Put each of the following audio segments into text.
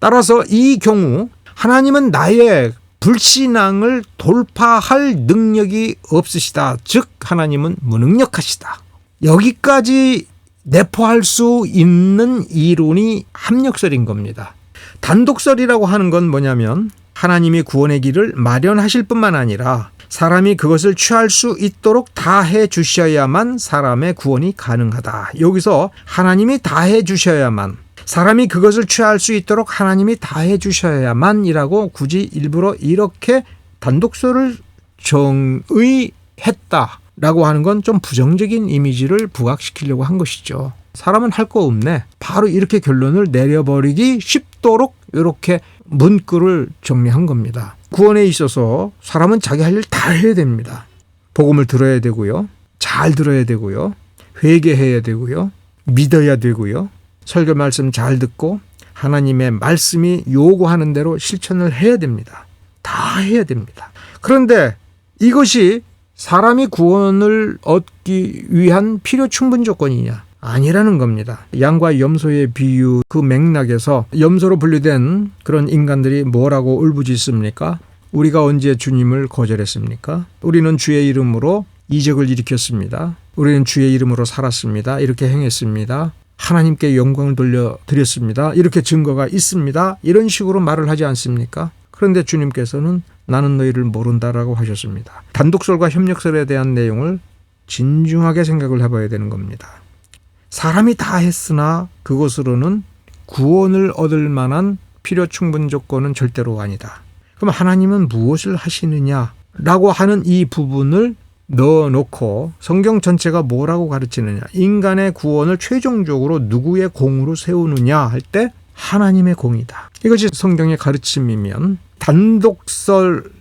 따라서 이 경우 하나님은 나의 불신앙을 돌파할 능력이 없으시다. 즉 하나님은 무능력하시다. 여기까지 내포할 수 있는 이론이 합력설인 겁니다. 단독설이라고 하는 건 뭐냐면 하나님이 구원의 길을 마련하실 뿐만 아니라 사람이 그것을 취할 수 있도록 다해 주셔야만 사람의 구원이 가능하다. 여기서 하나님이 다해 주셔야만, 사람이 그것을 취할 수 있도록 하나님이 다해 주셔야만이라고 굳이 일부러 이렇게 단독설을 정의했다라고 하는 건 좀 부정적인 이미지를 부각시키려고 한 것이죠. 사람은 할 거 없네. 바로 이렇게 결론을 내려버리기 쉽도록 이렇게 문구를 정리한 겁니다. 구원에 있어서 사람은 자기 할 일 다 해야 됩니다. 복음을 들어야 되고요. 잘 들어야 되고요. 회개해야 되고요. 믿어야 되고요. 설교 말씀 잘 듣고 하나님의 말씀이 요구하는 대로 실천을 해야 됩니다. 다 해야 됩니다. 그런데 이것이 사람이 구원을 얻기 위한 필요 충분 조건이냐? 아니라는 겁니다. 양과 염소의 비유 그 맥락에서 염소로 분류된 그런 인간들이 뭐라고 울부짖습니까? 우리가 언제 주님을 거절했습니까? 우리는 주의 이름으로 이적을 일으켰습니다. 우리는 주의 이름으로 살았습니다. 이렇게 행했습니다. 하나님께 영광을 돌려드렸습니다. 이렇게 증거가 있습니다. 이런 식으로 말을 하지 않습니까? 그런데 주님께서는 나는 너희를 모른다라고 하셨습니다. 단독설과 협력설에 대한 내용을 진중하게 생각을 해봐야 되는 겁니다. 사람이 다 했으나 그것으로는 구원을 얻을 만한 필요 충분 조건은 절대로 아니다. 그럼 하나님은 무엇을 하시느냐라고 하는 이 부분을 넣어놓고 성경 전체가 뭐라고 가르치느냐, 인간의 구원을 최종적으로 누구의 공으로 세우느냐 할 때 하나님의 공이다. 이것이 성경의 가르침이면 단독설이라고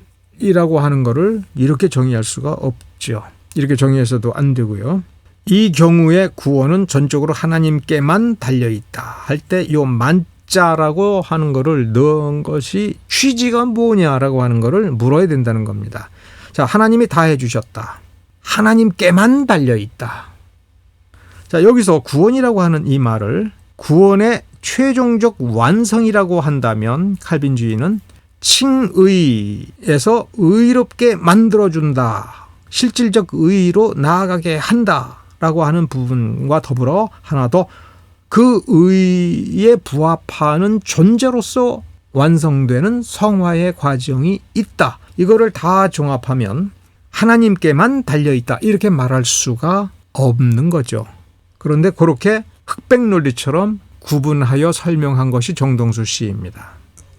하는 것을 이렇게 정의할 수가 없죠. 이렇게 정의해서도 안 되고요. 이 경우에 구원은 전적으로 하나님께만 달려있다 할 때 이 만자라고 하는 것을 넣은 것이 취지가 뭐냐라고 하는 것을 물어야 된다는 겁니다. 자, 하나님이 다 해주셨다. 하나님께만 달려있다. 자, 여기서 구원이라고 하는 이 말을 구원의 최종적 완성이라고 한다면 칼빈주의는 칭의에서 의롭게 만들어준다. 실질적 의의로 나아가게 한다. 라고 하는 부분과 더불어 하나 더 그 의의에 부합하는 존재로서 완성되는 성화의 과정이 있다. 이거를 다 종합하면 하나님께만 달려있다. 이렇게 말할 수가 없는 거죠. 그런데 그렇게 흑백 논리처럼 구분하여 설명한 것이 정동수 씨입니다.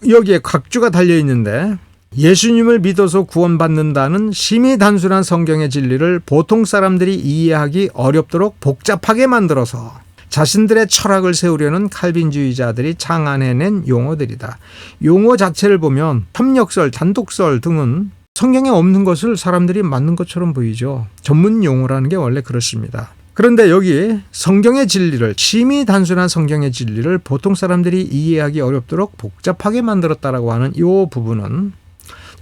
여기에 각주가 달려있는데 예수님을 믿어서 구원받는다는 심히 단순한 성경의 진리를 보통 사람들이 이해하기 어렵도록 복잡하게 만들어서 자신들의 철학을 세우려는 칼빈주의자들이 창안해낸 용어들이다. 용어 자체를 보면 협력설, 단독설 등은 성경에 없는 것을 사람들이 맞는 것처럼 보이죠. 전문 용어라는 게 원래 그렇습니다. 그런데 여기 성경의 진리를, 심히 단순한 성경의 진리를 보통 사람들이 이해하기 어렵도록 복잡하게 만들었다라고 하는 이 부분은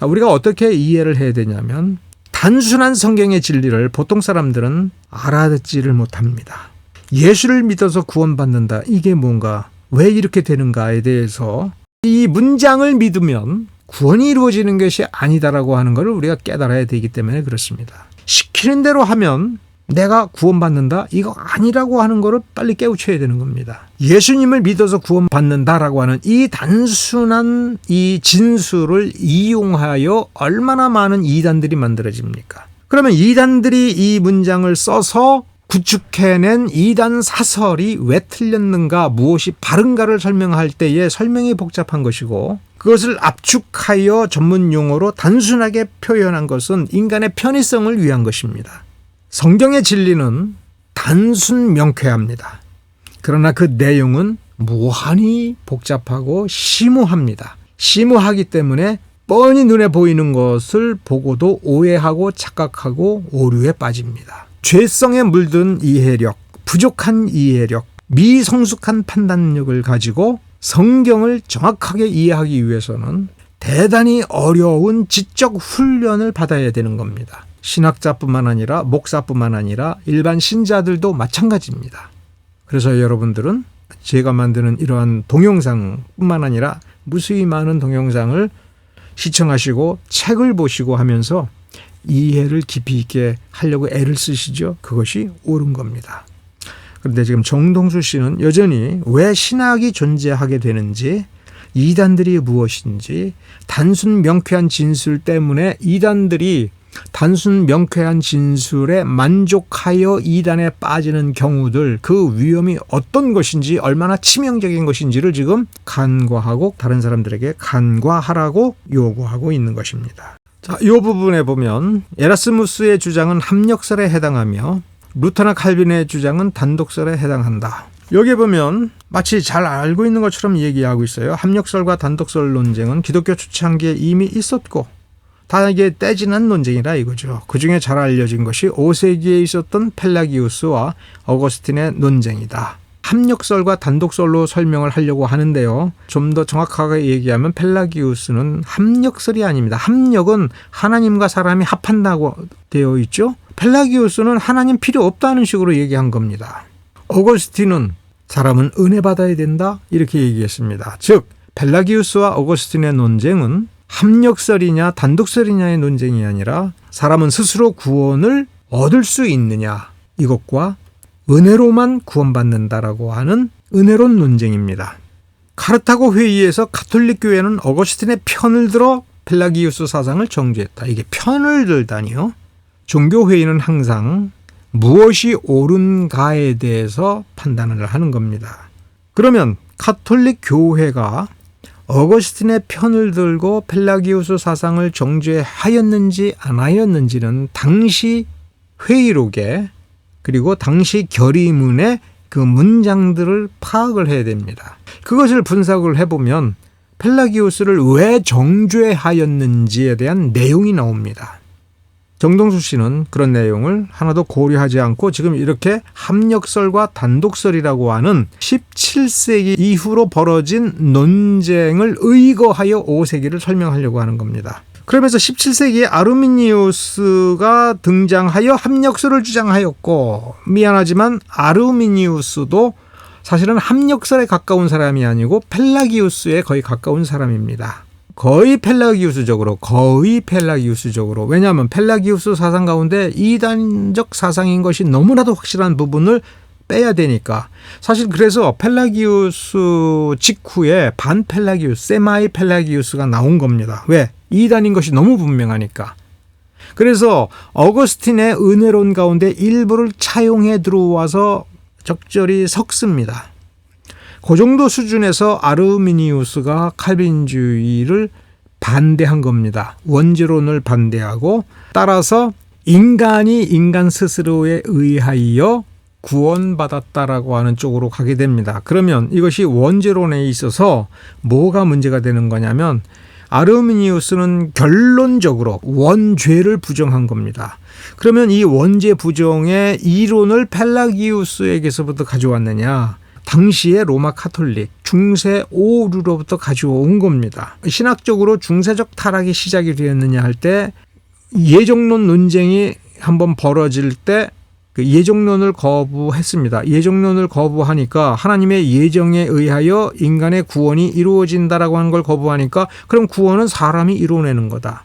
우리가 어떻게 이해를 해야 되냐면 단순한 성경의 진리를 보통 사람들은 알아듣지를 못합니다. 예수를 믿어서 구원받는다. 이게 뭔가, 왜 이렇게 되는가에 대해서 이 문장을 믿으면 구원이 이루어지는 것이 아니다라고 하는 것을 우리가 깨달아야 되기 때문에 그렇습니다. 시키는 대로 하면 내가 구원받는다? 이거 아니라고 하는 거를 빨리 깨우쳐야 되는 겁니다. 예수님을 믿어서 구원받는다라고 하는 이 단순한 이 진술을 이용하여 얼마나 많은 이단들이 만들어집니까? 그러면 이단들이 이 문장을 써서 구축해낸 이단 사설이 왜 틀렸는가, 무엇이 바른가를 설명할 때에 설명이 복잡한 것이고, 그것을 압축하여 전문 용어로 단순하게 표현한 것은 인간의 편의성을 위한 것입니다. 성경의 진리는 단순 명쾌합니다. 그러나 그 내용은 무한히 복잡하고 심오합니다. 심오하기 때문에 뻔히 눈에 보이는 것을 보고도 오해하고 착각하고 오류에 빠집니다. 죄성에 물든 이해력, 부족한 이해력, 미성숙한 판단력을 가지고 성경을 정확하게 이해하기 위해서는 대단히 어려운 지적 훈련을 받아야 되는 겁니다. 신학자뿐만 아니라 목사뿐만 아니라 일반 신자들도 마찬가지입니다. 그래서 여러분들은 제가 만드는 이러한 동영상뿐만 아니라 무수히 많은 동영상을 시청하시고 책을 보시고 하면서 이해를 깊이 있게 하려고 애를 쓰시죠. 그것이 옳은 겁니다. 그런데 지금 정동수 씨는 여전히 왜 신학이 존재하게 되는지, 이단들이 무엇인지, 단순 명쾌한 진술 때문에 이단들이 단순 명쾌한 진술에 만족하여 이단에 빠지는 경우들, 그 위험이 어떤 것인지, 얼마나 치명적인 것인지를 지금 간과하고 다른 사람들에게 간과하라고 요구하고 있는 것입니다. 자, 이 부분에 보면 에라스무스의 주장은 합력설에 해당하며 루터나 칼빈의 주장은 단독설에 해당한다. 여기 보면 마치 잘 알고 있는 것처럼 얘기하고 있어요. 합력설과 단독설 논쟁은 기독교 초창기에 이미 있었고 다 이게 떼지난 논쟁이라 이거죠. 그중에 잘 알려진 것이 5세기에 있었던 펠라기우스와 어거스틴의 논쟁이다. 합력설과 단독설로 설명을 하려고 하는데요. 좀 더 정확하게 얘기하면 펠라기우스는 합력설이 아닙니다. 합력은 하나님과 사람이 합한다고 되어 있죠. 펠라기우스는 하나님 필요 없다는 식으로 얘기한 겁니다. 어거스틴은 사람은 은혜 받아야 된다 이렇게 얘기했습니다. 즉 펠라기우스와 어거스틴의 논쟁은 합력설이냐 단독설이냐의 논쟁이 아니라 사람은 스스로 구원을 얻을 수 있느냐 이것과 은혜로만 구원받는다라고 하는 은혜론 논쟁입니다. 카르타고 회의에서 가톨릭 교회는 어거스틴의 편을 들어 펠라기우스 사상을 정죄했다. 이게 편을 들다니요. 종교회의는 항상 무엇이 옳은가에 대해서 판단을 하는 겁니다. 그러면 가톨릭 교회가 어거스틴의 편을 들고 펠라기우스 사상을 정죄하였는지 안 하였는지는 당시 회의록에 그리고 당시 결의문의 그 문장들을 파악을 해야 됩니다. 그것을 분석을 해보면 펠라기우스를 왜 정죄하였는지에 대한 내용이 나옵니다. 정동수 씨는 그런 내용을 하나도 고려하지 않고 지금 이렇게 합력설과 단독설이라고 하는 17세기 이후로 벌어진 논쟁을 의거하여 5세기를 설명하려고 하는 겁니다. 그러면서 17세기에 아르미니우스가 등장하여 합력설을 주장하였고, 미안하지만 아르미니우스도 사실은 합력설에 가까운 사람이 아니고 펠라기우스에 거의 가까운 사람입니다. 거의 펠라기우스적으로. 왜냐하면 펠라기우스 사상 가운데 이단적 사상인 것이 너무나도 확실한 부분을 빼야 되니까. 사실 그래서 펠라기우스 직후에 반펠라기우스, 세마이 펠라기우스가 나온 겁니다. 왜? 이단인 것이 너무 분명하니까. 그래서 어거스틴의 은혜론 가운데 일부를 차용해 들어와서 적절히 섞습니다. 그 정도 수준에서 아르미니우스가 칼빈주의를 반대한 겁니다. 원죄론을 반대하고, 따라서 인간이 인간 스스로에 의하여 구원받았다라고 하는 쪽으로 가게 됩니다. 그러면 이것이 원죄론에 있어서 뭐가 문제가 되는 거냐면, 아르미니우스는 결론적으로 원죄를 부정한 겁니다. 그러면 이 원죄 부정의 이론을 펠라기우스에게서부터 가져왔느냐? 당시의 로마 카톨릭 중세 오류로부터 가져온 겁니다. 신학적으로 중세적 타락이 시작이 되었느냐 할 때 예정론 논쟁이 한번 벌어질 때 그 예정론을 거부했습니다. 예정론을 거부하니까 하나님의 예정에 의하여 인간의 구원이 이루어진다라고 하는 걸 거부하니까 그럼 구원은 사람이 이루어내는 거다.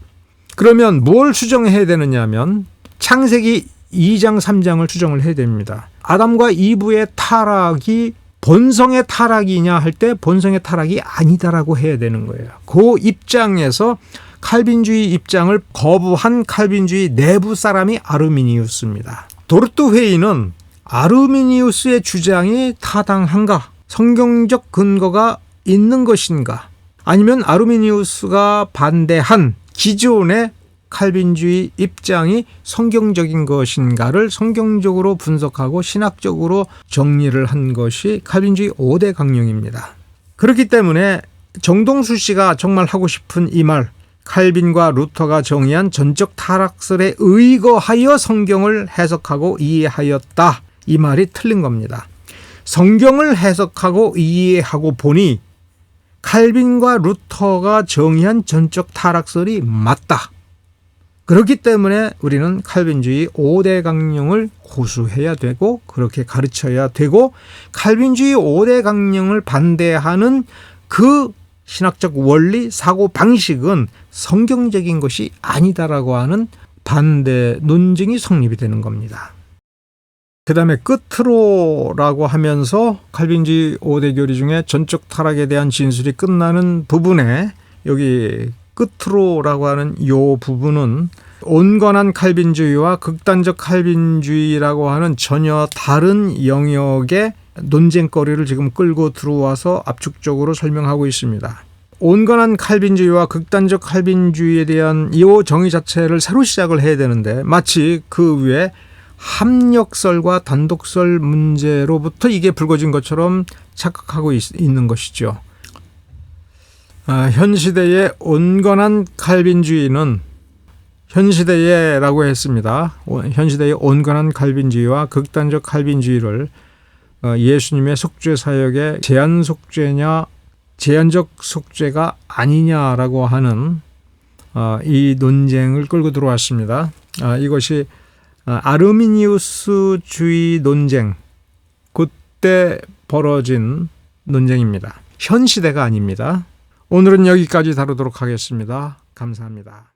그러면 뭘 수정해야 되느냐 하면 창세기 2장 3장을 수정을 해야 됩니다. 아담과 이브의 타락이 본성의 타락이냐 할 때 본성의 타락이 아니다라고 해야 되는 거예요. 그 입장에서 칼빈주의 입장을 거부한 칼빈주의 내부 사람이 아르미니우스입니다. 도르트 회의는 아르미니우스의 주장이 타당한가? 성경적 근거가 있는 것인가? 아니면 아르미니우스가 반대한 기존의 칼빈주의 입장이 성경적인 것인가를 성경적으로 분석하고 신학적으로 정리를 한 것이 칼빈주의 5대 강령입니다. 그렇기 때문에 정동수 씨가 정말 하고 싶은 이 말, 칼빈과 루터가 정의한 전적 타락설에 의거하여 성경을 해석하고 이해하였다. 이 말이 틀린 겁니다. 성경을 해석하고 이해하고 보니 칼빈과 루터가 정의한 전적 타락설이 맞다. 그렇기 때문에 우리는 칼빈주의 5대 강령을 고수해야 되고 그렇게 가르쳐야 되고, 칼빈주의 5대 강령을 반대하는 그 신학적 원리, 사고 방식은 성경적인 것이 아니다라고 하는 반대 논증이 성립이 되는 겁니다. 그 다음에 끝으로라고 하면서 칼빈주의 5대 교리 중에 전적 타락에 대한 진술이 끝나는 부분에, 여기 끝으로라고 하는 이 부분은 온건한 칼빈주의와 극단적 칼빈주의라고 하는 전혀 다른 영역의 논쟁거리를 지금 끌고 들어와서 압축적으로 설명하고 있습니다. 온건한 칼빈주의와 극단적 칼빈주의에 대한 이 정의 자체를 새로 시작을 해야 되는데, 마치 그 위에 합력설과 단독설 문제로부터 이게 불거진 것처럼 착각하고 있는 것이죠. 현 시대의 온건한 칼빈주의는, 현 시대에라고 했습니다. 현 시대의 온건한 칼빈주의와 극단적 칼빈주의를 예수님의 속죄 사역의 제한 속죄냐 제한적 속죄가 아니냐라고 하는 이 논쟁을 끌고 들어왔습니다. 이것이 아르미니우스주의 논쟁, 그때 벌어진 논쟁입니다. 현 시대가 아닙니다. 오늘은 여기까지 다루도록 하겠습니다. 감사합니다.